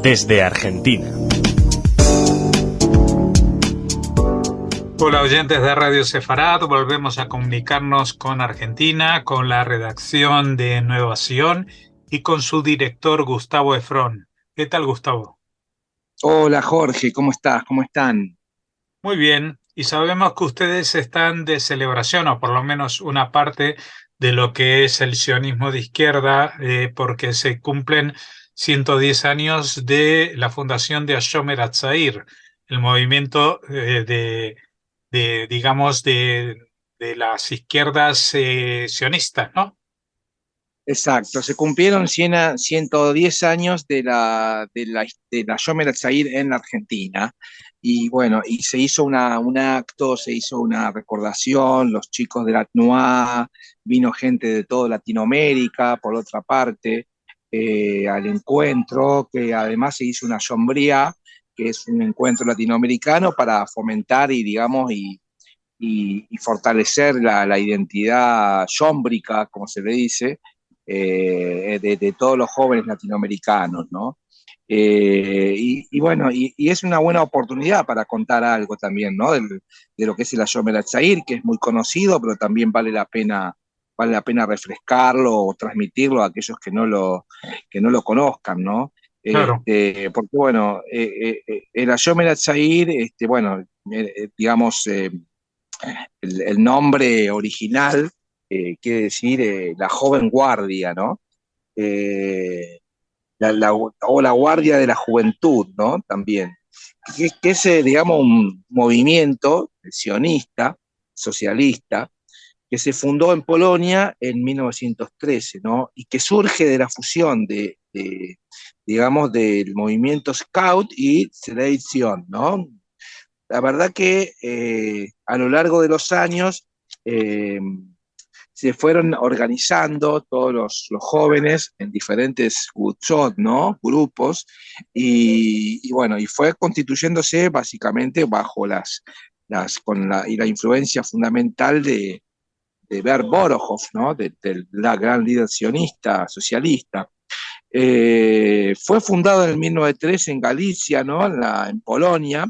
desde Argentina. Hola oyentes de Radio Sefarad, volvemos a comunicarnos con Argentina, con la redacción de Nueva Sion y con su director Gustavo Efrón. ¿Qué tal, Gustavo? Hola Jorge, ¿cómo estás? ¿Cómo están? Muy bien, y sabemos que ustedes están de celebración, o por lo menos una parte de lo que es el sionismo de izquierda, porque se cumplen 110 años de la fundación de Hashomer Hatzair, el movimiento digamos, de las izquierdas sionistas, ¿no? Exacto, se cumplieron 110 años de la Yomer Hatzair en la Argentina. Y bueno, y se hizo un acto, se hizo una recordación, los chicos de la TNUA, vino gente de toda Latinoamérica, por otra parte, al encuentro, que además se hizo una Yombría, que es un encuentro latinoamericano para fomentar y, digamos, y fortalecer la identidad yómbrica, como se le dice, de todos los jóvenes latinoamericanos, ¿no? Y bueno, y es una buena oportunidad para contar algo también, ¿no? De lo que es el Hashomer Hatzair, que es muy conocido, pero también vale la pena refrescarlo o transmitirlo a aquellos que no lo conozcan, ¿no? Claro. Porque bueno, el Hashomer Hatzair, bueno, digamos, el nombre original quiere decir la joven guardia, ¿no? Eh, o la guardia de la juventud, ¿no? También. Que es, digamos, un movimiento sionista, socialista, que se fundó en Polonia en 1913, ¿no? Y que surge de la fusión digamos, del movimiento Scout y Selection, ¿no? La verdad que a lo largo de los años eh, se fueron organizando todos los jóvenes en diferentes gutzot, ¿no? Grupos, y bueno, y fue constituyéndose básicamente bajo y la influencia fundamental de Ber Borohoff, ¿no? De la gran líder sionista, socialista. Fue fundado en el 1903 en Galicia, ¿no? En Polonia,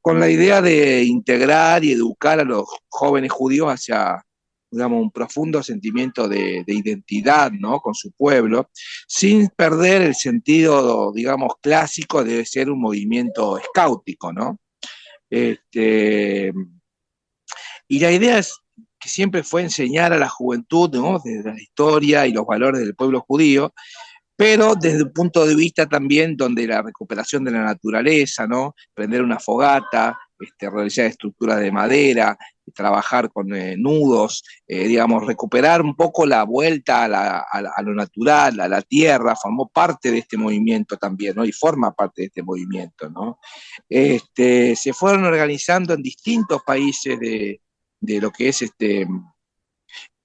con la idea de integrar y educar a los jóvenes judíos hacia, digamos, un profundo sentimiento de identidad, ¿no? Con su pueblo, sin perder el sentido, digamos, clásico de ser un movimiento escáutico, ¿no? Este, y la idea es que siempre fue enseñar a la juventud, ¿no? Desde la historia y los valores del pueblo judío, pero desde un punto de vista también donde la recuperación de la naturaleza, ¿no? Prender una fogata, realizar estructuras de madera, trabajar con nudos, digamos, recuperar un poco la vuelta a lo natural, a la tierra, formó parte de este movimiento también, ¿no? Y forma parte de este movimiento, ¿no? Se fueron organizando en distintos países de lo que es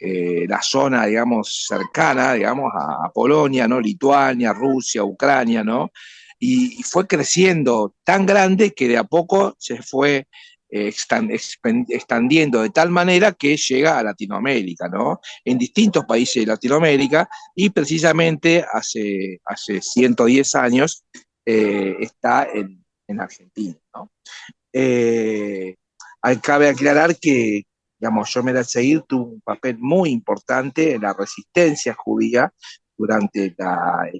la zona, digamos, cercana, digamos, a Polonia, ¿no? Lituania, Rusia, Ucrania, ¿no? Y fue creciendo tan grande que de a poco se fue expandiendo de tal manera que llega a Latinoamérica, ¿no? En distintos países de Latinoamérica, y precisamente hace 110 años está en Argentina, ¿no? Eh, Cabe aclarar que, digamos, Yomer Hatzair tuvo un papel muy importante en la resistencia judía durante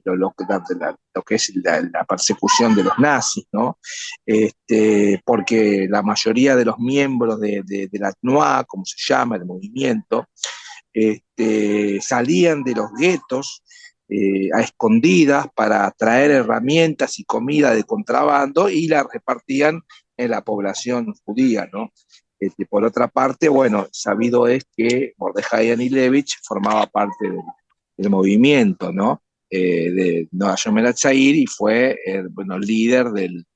lo que es la persecución de los nazis, ¿no? Porque la mayoría de los miembros de la TNUA, como se llama, el movimiento, salían de los guetos a escondidas para traer herramientas y comida de contrabando y la repartían en la población judía, ¿no? Por otra parte, bueno, sabido es que Mordejai Anilevich formaba parte del movimiento, ¿no? De Noam Yomer Hatzair, y fue bueno, líder del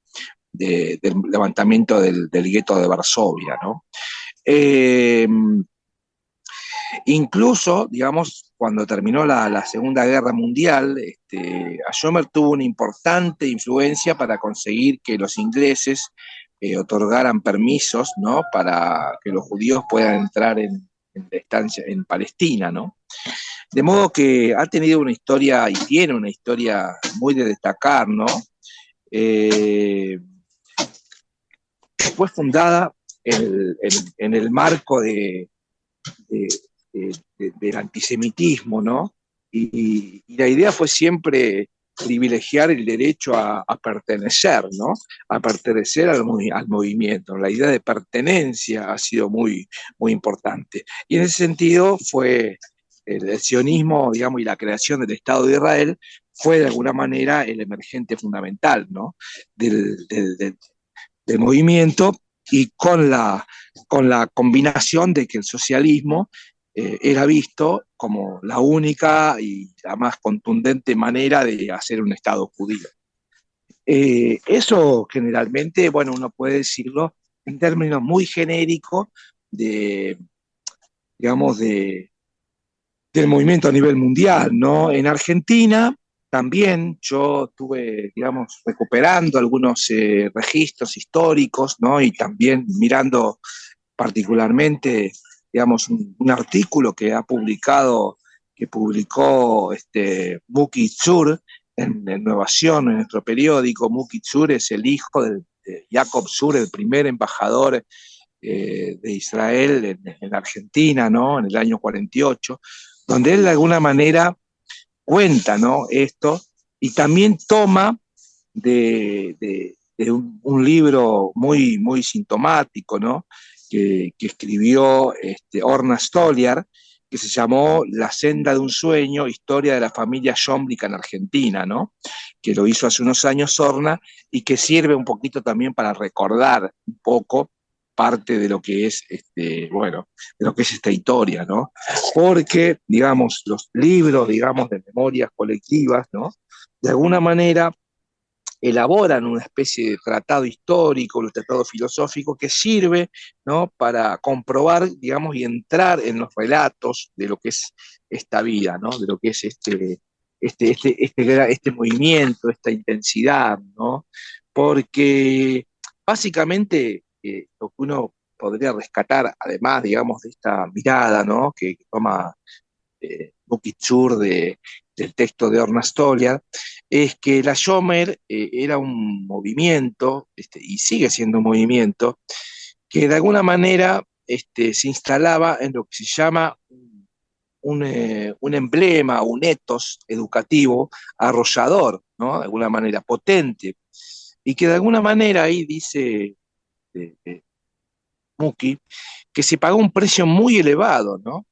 levantamiento del gueto de Varsovia, ¿no? Eh, Incluso, digamos, cuando terminó la Segunda Guerra Mundial, Ayomer tuvo una importante influencia para conseguir que los ingleses otorgaran permisos, ¿no? Para que los judíos puedan entrar en la estancia en Palestina, ¿no? De modo que ha tenido una historia y tiene una historia muy de destacar, ¿no? Eh, Fue fundada en el marco de, del antisemitismo, ¿no? Y la idea fue siempre privilegiar el derecho a pertenecer, ¿no? A pertenecer al movimiento. La idea de pertenencia ha sido muy importante. Y en ese sentido fue el sionismo, digamos, y la creación del Estado de Israel fue de alguna manera el emergente fundamental, ¿no? Del movimiento, y con la combinación de que el socialismo era visto como la única y la más contundente manera de hacer un Estado judío. Eso generalmente, bueno, uno puede decirlo en términos muy genéricos de, digamos, del movimiento a nivel mundial, ¿no? En Argentina también yo estuve, digamos, recuperando algunos registros históricos, ¿no? Y también mirando particularmente, digamos, un artículo que publicó Muki Tzur en Nueva Sion, en nuestro periódico. Muki Tzur es el hijo de Jacob Tzur, el primer embajador de Israel en Argentina, ¿no? En el año 48, donde él de alguna manera cuenta, ¿no? Esto, y también toma de un libro muy sintomático, ¿no? Que escribió Orna Stoliar, que se llamó La senda de un sueño, historia de la familia Schomburg en Argentina, ¿no? Que lo hizo hace unos años Orna, y que sirve un poquito también para recordar un poco parte de lo que es, bueno, de lo que es esta historia, ¿no? Porque, digamos, los libros, digamos, de memorias colectivas, ¿no? De alguna manera elaboran una especie de tratado histórico, un tratado filosófico que sirve, ¿no? Para comprobar, digamos, y entrar en los relatos de lo que es esta vida, ¿no? De lo que es este movimiento, esta intensidad, ¿no? Porque básicamente lo que uno podría rescatar, además, digamos, de esta mirada, ¿no? Que toma Bukitsur del texto de Orna Stoliar, es que la Shomer era un movimiento, y sigue siendo un movimiento, que de alguna manera se instalaba en lo que se llama un emblema, un ethos educativo arrollador, ¿no? De alguna manera potente, y que de alguna manera ahí dice Muki, que se pagó un precio muy elevado, ¿no?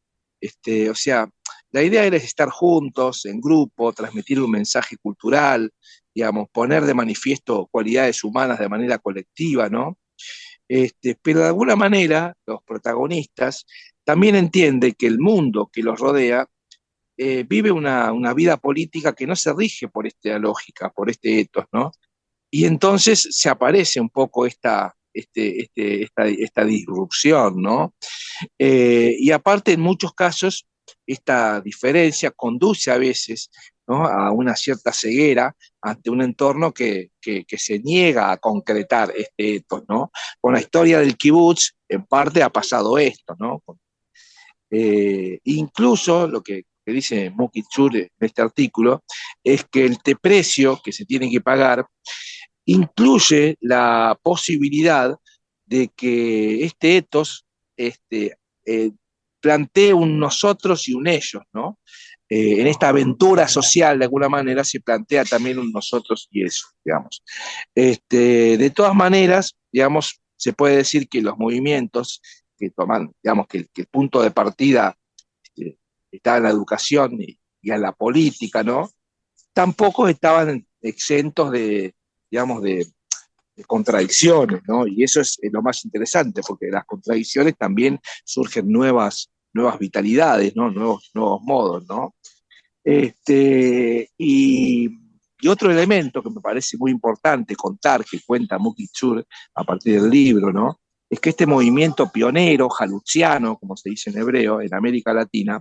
O sea, la idea era estar juntos, en grupo, transmitir un mensaje cultural, digamos, poner de manifiesto cualidades humanas de manera colectiva, ¿no? Pero de alguna manera los protagonistas también entienden que el mundo que los rodea vive una vida política que no se rige por esta lógica, por este ethos, ¿no? Y entonces se aparece un poco esta disrupción, ¿no? Y aparte, en muchos casos, esta diferencia conduce a veces, ¿no? A una cierta ceguera ante un entorno que se niega a concretar este etos, ¿no? Con la historia del kibutz, en parte ha pasado esto, ¿no? Incluso lo que dice Muki Tzur en este artículo es que el precio que se tiene que pagar incluye la posibilidad de que este etos eh, plantee un nosotros y un ellos, ¿no? En esta aventura social, de alguna manera, se plantea también un nosotros y eso, digamos. De todas maneras, digamos, se puede decir que los movimientos que toman, digamos, que el punto de partida este, está en la educación y en la política, ¿no? Tampoco estaban exentos digamos, de contradicciones, ¿no? Y eso es lo más interesante, porque de las contradicciones también surgen nuevas vitalidades, ¿no? Nuevos modos, ¿no? Y otro elemento que me parece muy importante contar, que cuenta Muki Tzur a partir del libro, ¿no? Es que este movimiento pionero, jaluziano, como se dice en hebreo, en América Latina,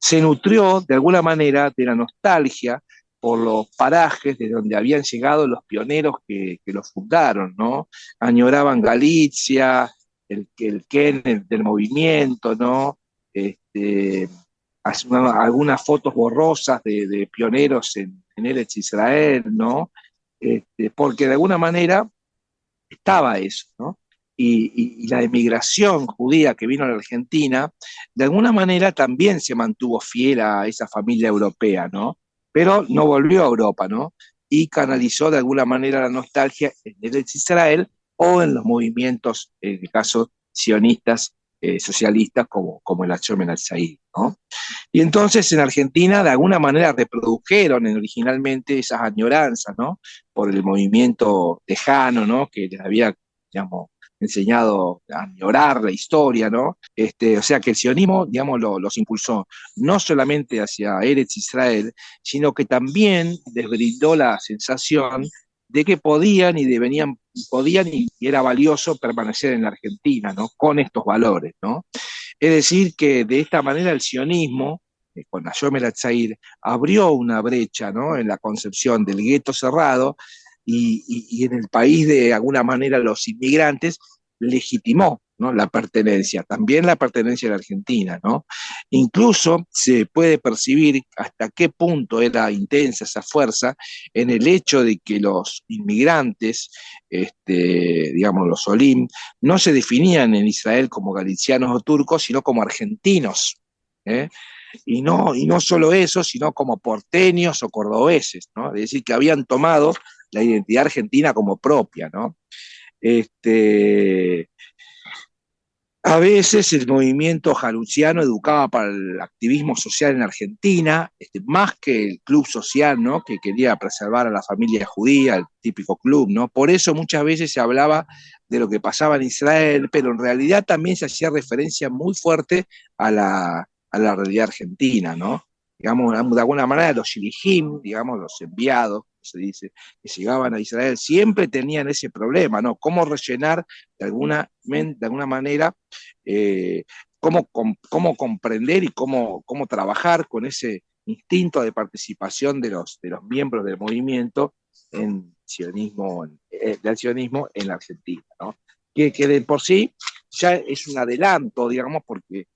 se nutrió de alguna manera de la nostalgia por los parajes de donde habían llegado los pioneros que los fundaron, ¿no? Añoraban Galicia, el Ken del movimiento, ¿no? Este, algunas fotos borrosas de pioneros en Eretz Israel, ¿no? Porque de alguna manera estaba eso, ¿no? Y la emigración judía que vino a la Argentina, de alguna manera también se mantuvo fiel a esa familia europea, ¿no? Pero no volvió a Europa, ¿no? Y canalizó de alguna manera la nostalgia en el Israel o en los movimientos, en el caso, sionistas, socialistas, como el Achom el Al-Said, ¿no? Y entonces en Argentina de alguna manera reprodujeron originalmente esas añoranzas, ¿no? Por el movimiento tejano, ¿no? Que les había, digamos, enseñado a añorar la historia, ¿no? O sea que el sionismo, digamos, los impulsó no solamente hacia Eretz Israel, sino que también les brindó la sensación de que podían y era valioso permanecer en la Argentina, ¿no? Con estos valores, ¿no? Es decir, que de esta manera el sionismo, con Nayom El-Atzair, abrió una brecha, ¿no? En la concepción del gueto cerrado y en el país de alguna manera los inmigrantes legitimó, ¿no? La pertenencia, también la pertenencia a la Argentina, ¿no? Incluso se puede percibir hasta qué punto era intensa esa fuerza en el hecho de que los inmigrantes, digamos los Olim, no se definían en Israel como galicianos o turcos, sino como argentinos. ¿Eh? Y no solo eso, sino como porteños o cordobeses, ¿no? Es decir, que habían tomado la identidad argentina como propia, ¿no? Este, a veces el movimiento jaluciano educaba para el activismo social en Argentina, más que el club social, ¿no? Que quería preservar a la familia judía, el típico club, ¿no? Por eso muchas veces se hablaba de lo que pasaba en Israel, pero en realidad también se hacía referencia muy fuerte a la realidad argentina, ¿no? Digamos, de alguna manera los shilihim, digamos, los enviados, se dice, que llegaban a Israel, siempre tenían ese problema, ¿no? Cómo rellenar de alguna manera, cómo comprender y cómo trabajar con ese instinto de participación de los miembros del movimiento del sionismo en la Argentina, ¿no? Que de por sí ya es un adelanto, digamos, porque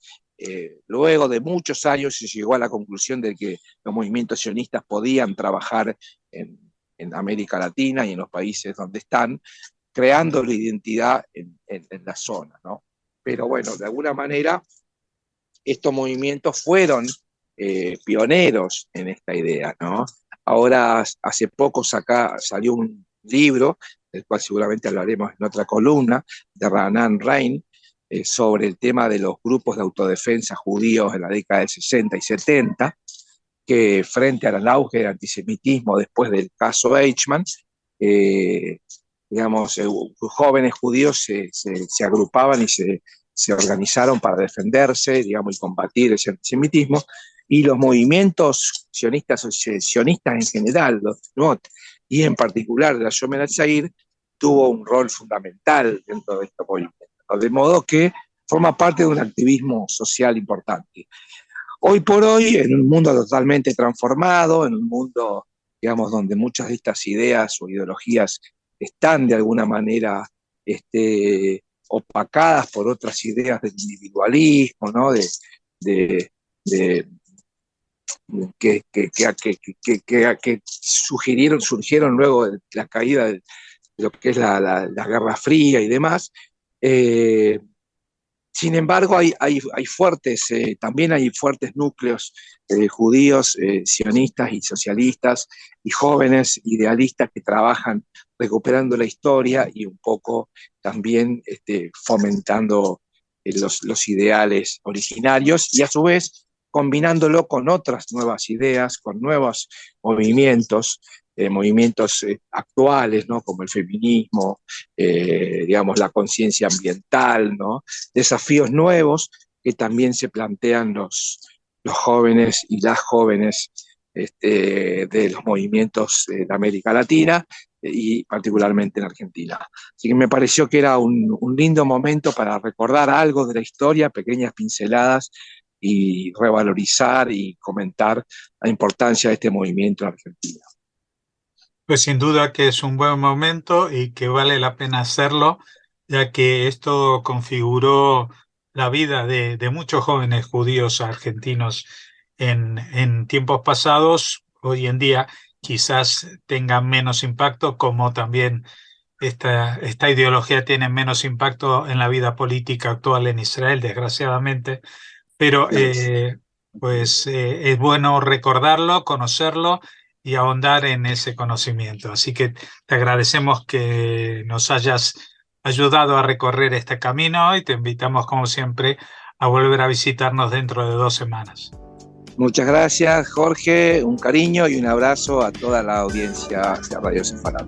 luego de muchos años se llegó a la conclusión de que los movimientos sionistas podían trabajar en América Latina y en los países donde están, creando la identidad en la zona, ¿no? Pero bueno, de alguna manera estos movimientos fueron pioneros en esta idea, ¿no? Ahora, hace poco salió un libro, del cual seguramente hablaremos en otra columna, de Raanan Rein, sobre el tema de los grupos de autodefensa judíos en la década del 60 y 70, que frente al auge del antisemitismo después del caso Eichmann, eh, digamos, jóvenes judíos se agrupaban y se organizaron para defenderse, digamos, y combatir ese antisemitismo, y los movimientos sionistas en general, los Tnot, y en particular la Yom El-Zair, tuvo un rol fundamental dentro de este movimiento, de modo que forma parte de un activismo social importante. Hoy por hoy, en un mundo totalmente transformado, en un mundo, digamos, donde muchas de estas ideas o ideologías están de alguna manera opacadas por otras ideas del individualismo, ¿no? De, de, que surgieron luego de la caída de lo que es la Guerra Fría y demás. Sin embargo, también hay fuertes núcleos judíos, sionistas y socialistas, y jóvenes idealistas que trabajan recuperando la historia y un poco también fomentando los ideales originarios, y a su vez combinándolo con otras nuevas ideas, con nuevos movimientos actuales, ¿no? Como el feminismo, digamos, la conciencia ambiental, ¿no? Desafíos nuevos que también se plantean los jóvenes y las jóvenes de los movimientos de América Latina y particularmente en Argentina. Así que me pareció que era un lindo momento para recordar algo de la historia, pequeñas pinceladas, y revalorizar y comentar la importancia de este movimiento en Argentina. Pues sin duda que es un buen momento y que vale la pena hacerlo, ya que esto configuró la vida de muchos jóvenes judíos argentinos en tiempos pasados, hoy en día quizás tenga menos impacto, como también esta ideología tiene menos impacto en la vida política actual en Israel, desgraciadamente, pero es bueno recordarlo, conocerlo y ahondar en ese conocimiento. Así que te agradecemos que nos hayas ayudado a recorrer este camino y te invitamos, como siempre, a volver a visitarnos dentro de 2 semanas. Muchas gracias, Jorge. Un cariño y un abrazo a toda la audiencia de Radio Sefarad.